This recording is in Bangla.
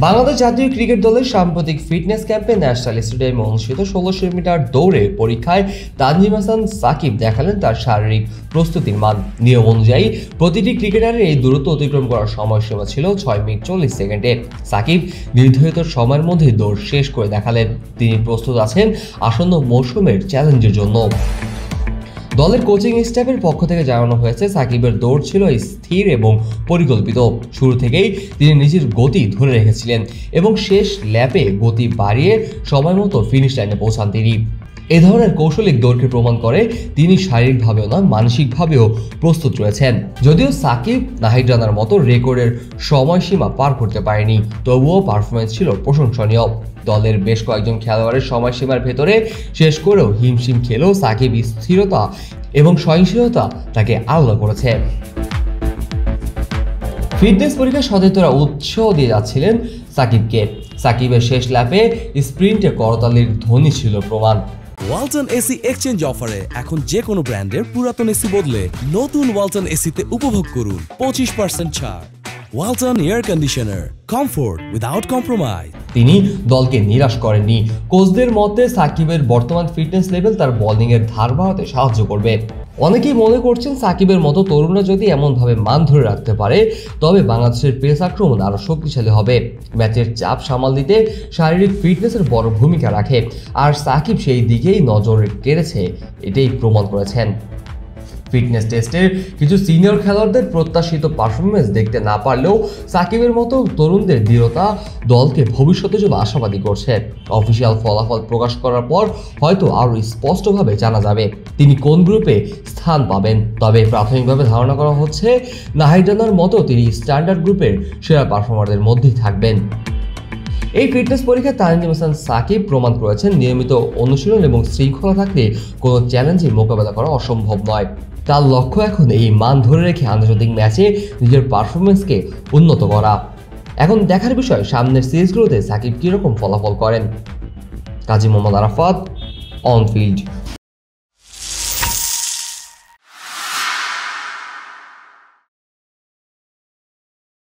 বাংলাদেশ জাতীয় ক্রিকেট দলের সাম্প্রতিক ফিটনেস ক্যাম্পে ন্যাশনাল স্টেডিয়ামে অনুষ্ঠিত ১৬০০ মিটার দৌড়ে পরীক্ষায় তানজিম হাসান সাকিব দেখালেন তার শারীরিক প্রস্তুতির মান। নিয়ম অনুযায়ী প্রতিটি ক্রিকেটারের এই দূরত্ব অতিক্রম করার সময়সীমা ছিল ৬ মিনিট ৪০ সেকেন্ডে। সাকিব নির্ধারিত সময়ের মধ্যে দৌড় শেষ করে দেখালেন তিনি প্রস্তুত আছেন আসন্ন মৌসুমের চ্যালেঞ্জের জন্য। দলের কোচিং স্টাফের পক্ষ থেকে জানানো হয়েছে সাকিবের দৌড় ছিল স্থির এবং পরিকল্পিত। শুরু থেকেই তিনি নিজের গতি ধরে রেখেছিলেন এবং শেষ ল্যাপে গতি বাড়িয়ে সময় মতো ফিনিশ লাইনে পৌঁছান তিনি। এ ধরনের কৌশলিক দৌড়কে প্রমাণ করে তিনি শারীরিকভাবেও নয় মানসিকভাবেও প্রস্তুত রয়েছেন। যদিও সাকিব নাহিদ রানার মতো রেকর্ডের সময়সীমা পার করতে পারেনি, তবুও পারফরমেন্স ছিল প্রশংসনীয়। দলের বেশ কয়েকজন খেলোয়াড়ের সময়সীমার ভেতরে শেষ করেও হিমশিম খেলেও সাকিব স্থিরতা এবং সহিংসতা তাকে আলাদা করেছে। ফিটনেস পরীক্ষায় সতীর্থরা উৎসাহ দিয়ে যাচ্ছিলেন সাকিবকে। সাকিবের শেষ ল্যাপে স্প্রিন্টে করতালির ধ্বনি ছিল প্রমাণ। ওয়ালটন এসি এক্সচেঞ্জ অফারে এখন যে কোনো ব্র্যান্ডের পুরাতন এসি বদলে নতুন ওয়ালটন এসিতে উপভোগ করুন 25% ছাড়। Walton air conditioner, comfort without compromise. তিনি দলকে নিরাশ করেননি। কোচদের মতে সাকিবের বর্তমান ফিটনেস লেভেল তার বোলিংয়ের ধার বাড়াতে সাহায্য করবে। অনেকেই মনে করছেন সাকিবের মতো তরুণরা যদি এমনভাবে মান ধরে রাখতে পারে তবে বাংলাদেশের পেস আক্রমণ আরও শক্তিশালী হবে। ম্যাচের চাপ সামাল দিতে শারীরিক ফিটনেসের বড় ভূমিকা রাখে, আর সাকিব সেই দিকেই নজর কেড়েছে, এটাই প্রমাণ করেছেন। ফিটনেস টেস্টের কিছু সিনিয়র খেলোয়াড়দের প্রত্যাশিত পারফরমেন্স দেখতে না পারলেও সাকিবের মতো তরুণদের দৃঢ়তা দলকে ভবিষ্যতের জন্য আশাবাদী করছে। অফিসিয়াল ফলাফল প্রকাশ করার পর হয়তো আরও স্পষ্টভাবে জানা যাবে তিনি কোন গ্রুপে স্থান পাবেন। তবে প্রাথমিকভাবে ধারণা করা হচ্ছে নাহিদ রানার মতো তিনি স্ট্যান্ডার্ড গ্রুপের সেরা পারফর্মারদের মধ্যেই থাকবেন। এই ফিটনেস পরীক্ষায় তানজিম হাসান সাকিব প্রমাণ করেছেন নিয়মিত অনুশীলন এবং শৃঙ্খলা থাকলে কোনো চ্যালেঞ্জের মোকাবেলা করা অসম্ভব নয়। তার লক্ষ্য এখন এই মান ধরে রেখে আন্তর্জাতিক ম্যাচে নিজের পারফরমেন্সকে উন্নত করা। এখন দেখার বিষয় সামনের সিরিজগুলোতে সাকিব কীরকম ফলাফল করেন। Kazi Mohammad Arafat, on field.